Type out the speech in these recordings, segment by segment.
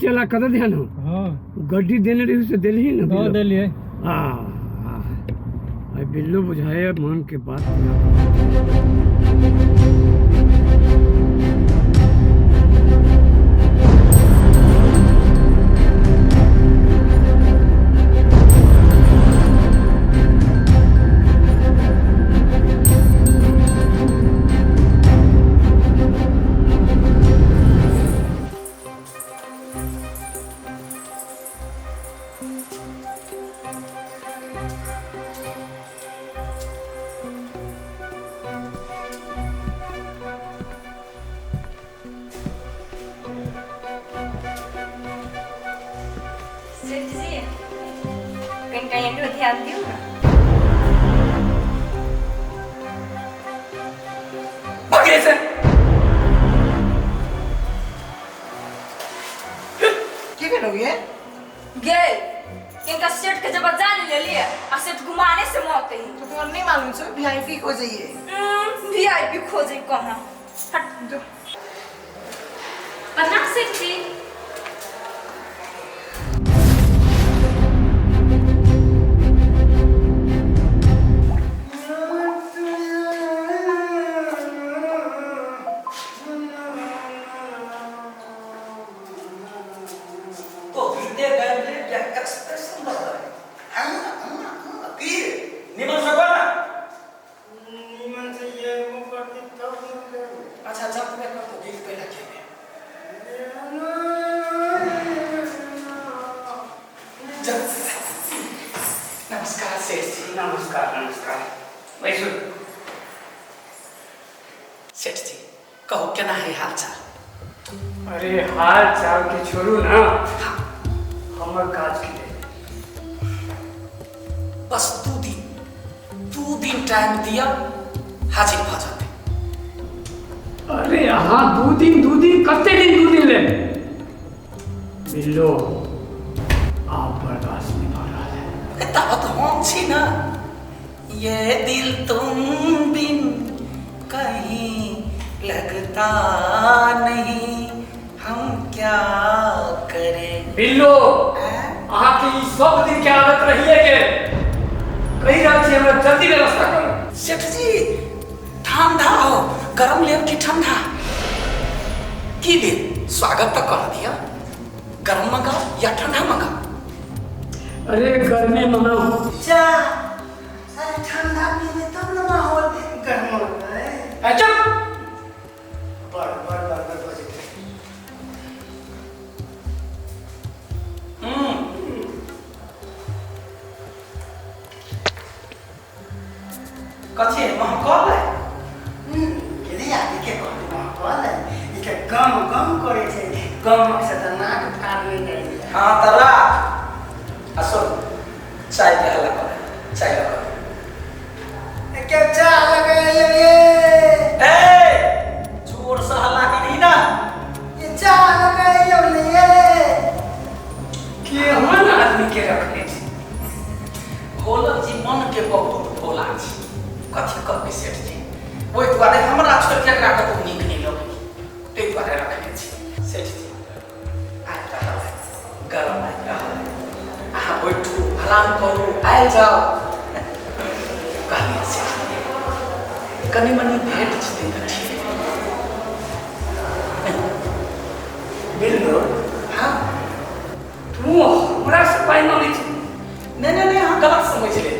चला कत ध्यान हो हाँ गड्डी देने रही से दिल ही ना दो दिलिए भाई बिल्लो बुझाए मन के बात ध्यान दियो ना भागे से की करोगे गे इनका सेट के जब जान ले लिए और सेट घुमाने से मौत ही तो तुम्हें नहीं मालूम सो वीआईपी खो जाइए वीआईपी खोजे कहां हट जो बना सकती अच्छा जब मैं कर तो दिल पे लगे नमस्कार सेठ जी नमस्कार नमस्कार वैसे सेठ जी कहो क्या ना है हाल चाल अरे हाल चाल के छोड़ू ना हमर काज के लिए बस 2 दिन टाइम दिया हाजिर भ जाते अरे हाँ 2 दिन कते दिन 2 दिन ले बिल्लो आप बर्दाश्त नहीं कर रहा है तब तो हम छी ना ये दिल तुम बिन कहीं लगता नहीं हम क्या करें बिल्लो आपकी सब दिन की आदत रही है कि कहीं रात से हमें जल्दी व्यवस्था करो सेठ जी ठंडा हो गरम ले की ठंडा की ले स्वागत तो कर दिया गरम मंगा या ठंडा मंगा अरे गर्मी मनाओ जा अरे ठंडा पीने तब ना माहौल गर्म होता है अच्छा बड़ कथी महकल है यदि आदि के कहते महकल है इके गम करे छे गम से त नाक फाड़ नहीं जाए हां तरा असो चाय के हल्ला करे चाय लगा के चाय लगा ये ए जोर से हल्ला करी ना ये चाय लगा ये के मन आदमी के रखने छी भोला जी मन के बहुत भोला छी कथी कहबे सेठ जी ओइ दुआरे हमरा छोड़ के एकरा कतौ नीक नहीं लगे तै दुआरे रखने छी सेठ जी आइ त गरम आइ रहा आहा बैठू भलान करू आइ जाओ कहलिए सेठ जी कनी मनी भेंट छते त ठीक बिल्लो हां तू हमरा से पाई मांगे छी नहीं हां गलत समझ ले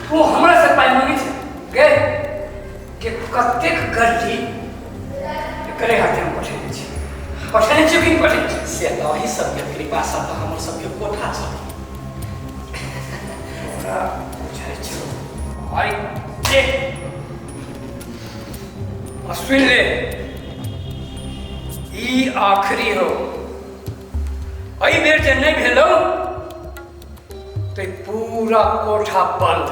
तू हमरा से पाई मांगे छी गे के कतेक गलती करे हाथे हम पठेने छी पठेने छी कि पठेने छी से नहीं सब के कृपा से तो हमर सब के कोठा छ हमरा बुझाइ छै आई के अश्विन ले ई आखिरी हो आई बेर जे नहीं भेलो तो पूरा कोठा बंद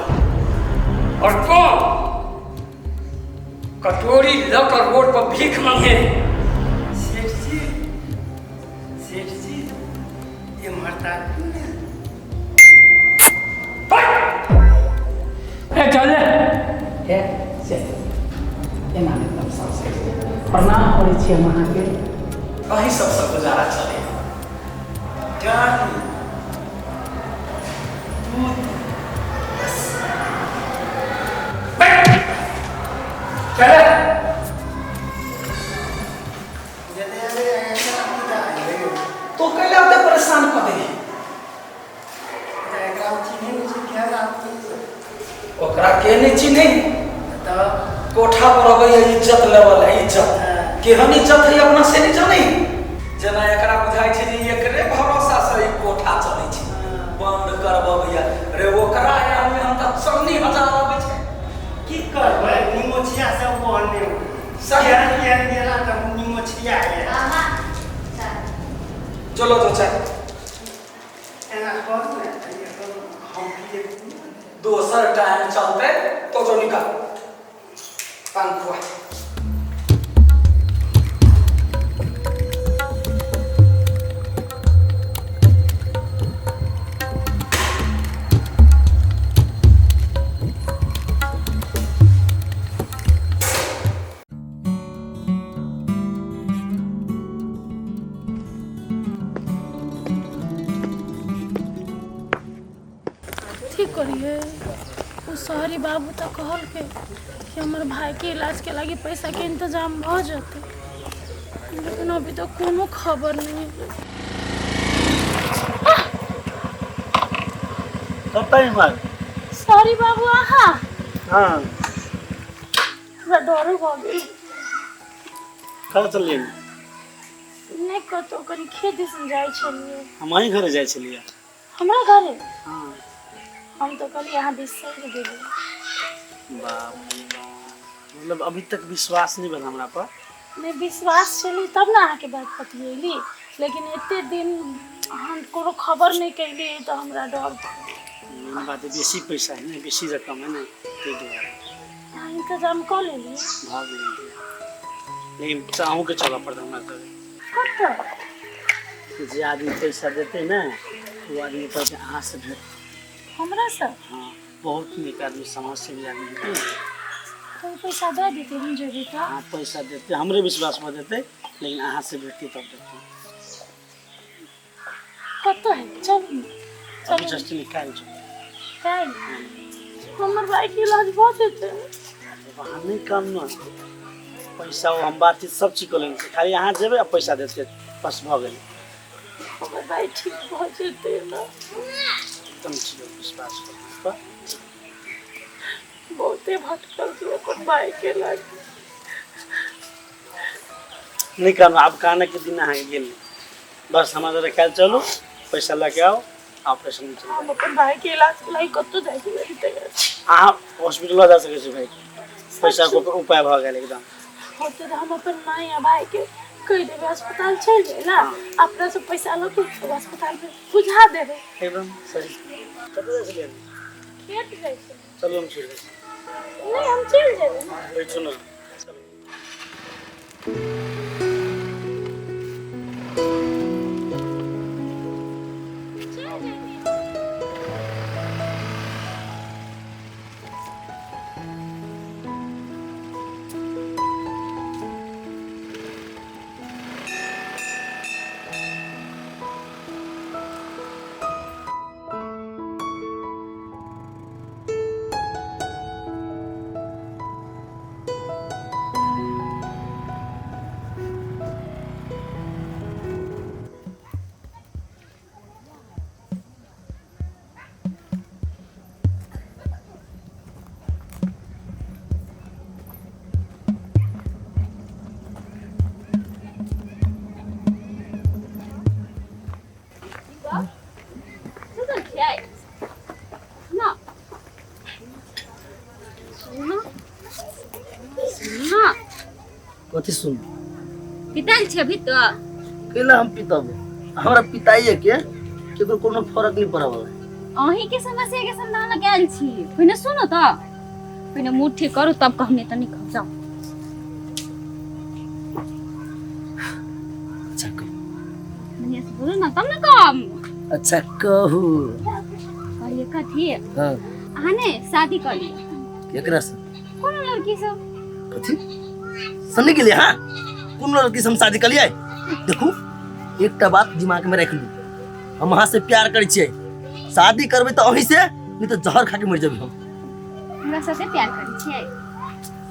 और कौन कटोरी लकर रोड पर भीख मांगे सेठ जी ये मरता चल है से एना एकदम सब से प्रणाम करै छी हम अहाँ के वही सबसे गुजारा चले। डार्लिंग तू बस चले तो कैला होते परेशान कर दे। ओकरा के नहीं चिन्हे कोठा पर अबे इज्जत लेवल है इज्जत केहन इज्जत है अपना से नहीं जाने जना एकरा बुझाई छै जे एकरे भरोसा से ई कोठा चलै छै बंद करब भैया रे ओकरा यार में हम त चन्नी हजार आबै छै की करबै निमोछिया सब बोलने सही क्या गेला त निमोछिया है चलो तो चाय एना कर ने हम की दोसर टाइम चलते तो जो निकल पान खुआ ठीक करिए वो शहरी बाबू तो कहल के कि हमारे भाई के इलाज के लगी पैसा के इंतजाम हो जाते लेकिन अभी तो कोनो खबर नहीं है। कब टाइम मार शहरी बाबू आहा हाँ पूरा डर हो गई कहाँ चलिए नहीं कतो कनी खेती से जाए छलिए हम वहीं घर जाए चलिए हमरा घरे हाँ हम तो कल यहाँ बिसर गेली बाप मतलब अभी तक विश्वास नहीं बना हमरा पर मैं विश्वास चली तब ना आके बात पतियली लेकिन इतने दिन हम कोनो खबर नहीं कैली तो हमरा डर मेन बात है बेसी पैसा है ना बेसी रकम है ना ते दुआरे इंतजाम कर लेली भाग लेंगे लेकिन चाहूँ के चला पड़ता हमरा करे कत जे आदमी पैसा देते ना वो आदमी कहते अहाँ से भेंट हमरा सब हाँ बहुत नीक आदमी समाज से भी आदमी है तो पैसा दे देते हम जब तो हाँ पैसा देते हमरे विश्वास में देते लेकिन अहाँ से भेटती तब देते कत है चल अभी चल जस्ट निकाल चुके काल हमर भाई के इलाज हो जेते वहाँ नहीं काम न पैसा वो हम बातचीत सब चीज कर लेंगे खाली यहाँ जेबे और पैसा देते बस भ गए हमर भाई ठीक हो जेते ना एकदम चीज विश्वास कर बहुते भटकल थी अपन भाई के इलाज नहीं काम अब कहने के दिन आगे गेल बस हमारे कल चलो पैसा लेके आओ ऑपरेशन चलो हम अपन भाई के इलाज के लिए कत जाए के अहाँ हॉस्पिटल जा सके भाई पैसा को उपाय भ गए एकदम होते तो हम अपन माँ या भाई के कह देवे अस्पताल चल जाए ना अपना से पैसा लो के अस्पताल में बुझा देवे एकदम सही चलो चलिए खेत जाए चलो हम चल नहीं हम चल जाए ना बैठो ना कथी सुन पिताल छे अभी तो केला हम पितब हमरा पिताइए के केकरो कोनो फर्क नहीं पड़ब अही के समस्या के समाधान लगाल छी पहिने सुनो त पहिने मुठ ठीक करू तब कहने तनी कह जाओ अच्छा कह मने से बोलो ना तब ना कम अच्छा कहू कहिए कथी हां आने शादी कर ली केकरा से कौन लड़की से कथी सुनने के लिए हां कौन लड़की से हम शादी कर लिए देखू एकटा बात दिमाग में रख लू, हम अहाँ से प्यार करै छियै, शादी करबै तो अहीं से, नहीं तो जहर खा के मर जाबी हम। हमरा सबसे प्यार करै छियै?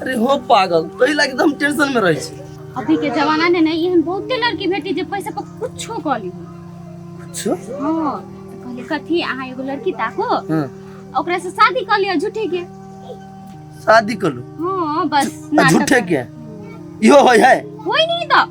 अरे हो पागल, तही लागी तो हम टेंशन में रहै छी। अभी के जमाना ने नहीं एहन बहुते लड़की भेटी जे पैसा पर कुछो कऽ ली। अच्छा हां तो कहले कथी अहाँ एगो लड़की ताको, हां ओकरा से शादी कर लिया झूठे के। शादी कर लो? हां बस झूठे के इहो होय है? होय नहीं तो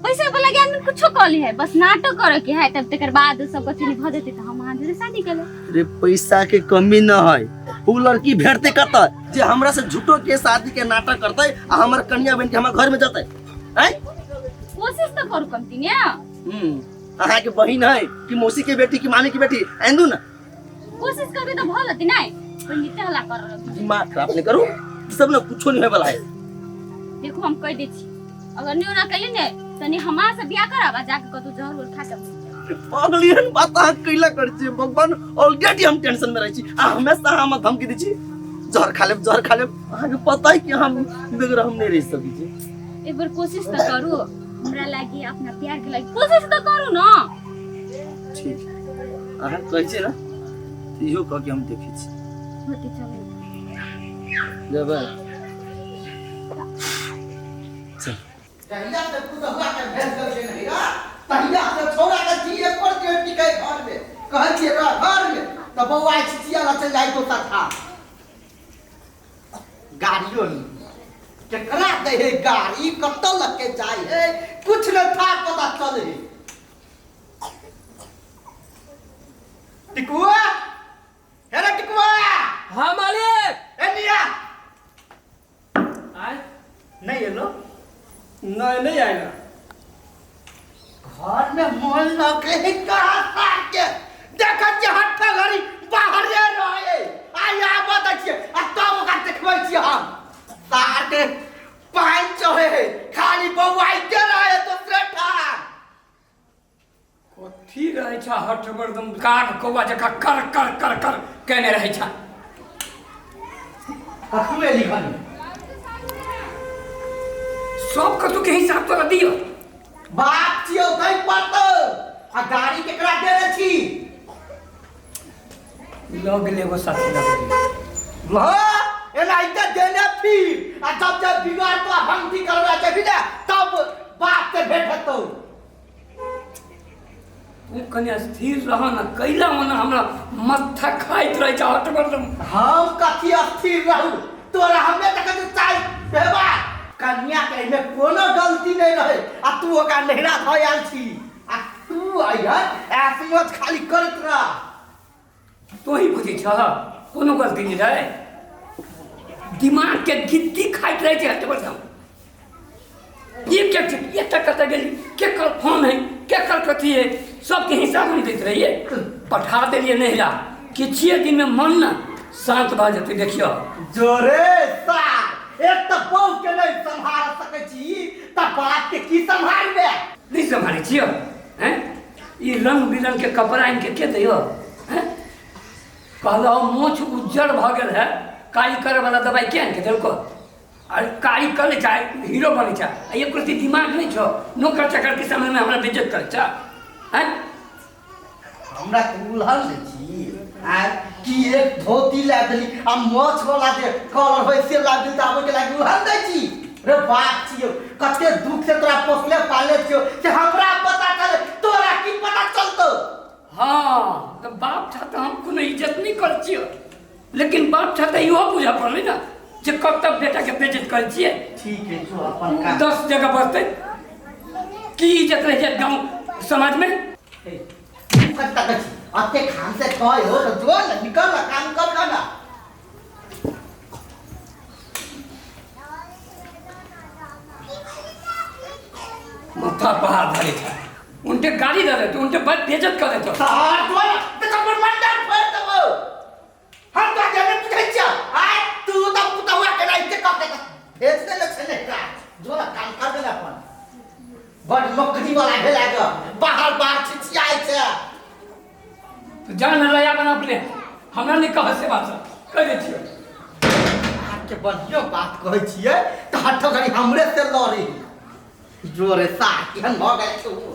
पैसा पर लगे आदमी कुछो कर ली है, बस नाटक करे के है, तब तकर बाद सब कथी भ जेते त हम अहाँ से शादी कर ले। अरे पैसा के कमी न है, वो लड़की भेटते करता जे हमरा से झूठो के शादी के नाटक करते आ हमर कन्या बन के हमर घर में जाते हैं। कोशिश तो करू कमती ने। अहाँ के बहिन है कि मौसी के बेटी कि मामी की बेटी एंदू ना, कोशिश करबे तो भल होती नहीं, पहले हल्ला कर रहा। दिमाग खराब नहीं करू, सब ना कुछो नहीं होय वाला है। देखो हम कह दे छी, अगर नहीं ना कइले ने तनी हमरा से बियाह कराबा, जाके कतु जहर उल खा के। पागलियन बात आ कइला कर छी, भगवान ऑलरेडी हम टेंशन में रहै छी आ हमेशा हम धमकी दै छी जहर खा लेब जहर खा लेब। अहाँ के पता है कि हम बगैर हम नहीं रह सकै छी। एक बार कोशिश तो करू, हमरा लागी अपना प्यार के लागी कोशिश तो करू ना। ठीक है, अहाँ कहै छी ना तो इहो कह के हम देखै छी। होती चले जब चल कहिया से तू तो हुआ के भेज कर के नहीं रा, कहिया से छोरा के जी एक पर के टिकै घर में, कहै छी रा घर में त बौआ छिचिया ला चल जाई तो तथा गाड़ियों नहीं केकरा दे है गाड़ी कत लगे जाए है, कुछ न था पता चले। टिकुआ हेरा टिकुआ। हाँ मालिक। ए निया आय नहीं ये लो नहीं आएगा। घर में मोल लगे कहा साथ के देखा जे हट्टा घड़ी बाहर रे रहे आई आबत अछि आ तब ओकरा देखबै छी हम साथ पाँच चढ़े खाली बौआई के रहे दूसरे ठाम कथी रहे छ हटबरदम काट कौआ जका कर कर कर कर कहने रहे छ। कखमे लिखल सब कतु के हिसाब तो दियो। बाप छियौ कहीं पड़त आ गाड़ी केकरा देने छी लग लेगो साथी लग हां एनाइते देने फिर आ जब जब बिगाड़ तो हम ठीक करवा के भी ना तब बाप से भेंट हतो। तू कन्या स्थिर रह न, कैला मना हमरा मत्था खाइत रहे छ हटबरदम। हम कथी अस्थिर रहू, तोरा हमे तक चाय बेबा कन्या के में कोनो गलती नहीं रहे आ तू ओका नहिरा ध आल छी आ तू आइया ऐसे खाली करत रह। तो ही बुझी छ कोनो गलती नहीं रहे, दिमाग के गिद्दी खाइत रहे छ हटबरदम। ये तक कत गेली के कर फोन है के कर कथी है सबके हिसाब नहीं देत रहिए, पठा देलिए नहिरा किछिए दिन में मन न शांत भ जते। देखियो जोरे सा एक तो बहु के नहीं संभाल सके छी त बात के की संभालबे नहीं संभाले छियो हैं। ई रंग बिरंग के कपड़ा इनके के दियो हैं, कहलो मोछ उज्जर भ गेल है, काली करे वाला दवाई के इनके देलको और काली कर ले चाहे हीरो बने चाहे ये कुछ दिमाग नहीं छो, नौकर चाकर के सामने में हमरा बेइज्जत करे छ हैं। हमरा के उलहल ले छी आ कि एक धोती ला देली आ मोछ वाला जे कलर होय से ला देली त आबे के लागी उलहल दे छी। रे बाप छियो कते दुख से तोरा पोसले पाले छियो से हमरा पता चले तोरा की पता चलतो। हाँ तो बाप था तो हम कोनो इज्जत नहीं कर छियो, लेकिन बाप था तो इहो बुझा पड़ले ना जे कब तक बेटा के बेइज्जत कर छिए। ठीक है जो अपन का 10 जगह बसते की इज्जत रह जाए गांव समाज में। कत्ता कछि अते खान से कहे हो तो जो न निकल ना काम कर ना। माथा पहाड़ धरे था उनके गाड़ी दे देते, उनके बाद बेइज्जत कर देते। सार जो ते कबर मंडल फेर दबो हम तो जने पूछै छ आय तू तो पुतवा के नहीं के कते भेज दे न छने का जो ना काम कर दे अपन बड़ नौकरी वाला भेला ग बाहर बाहर छिछियाई छ तो जान लया बना अपने हमरा नहीं कह से बात कह दे छियो। के बढ़िया बात कहै छियै त हट्ठो घड़ी हमरे से लड़ी जोरे सा केहन भ गेल तू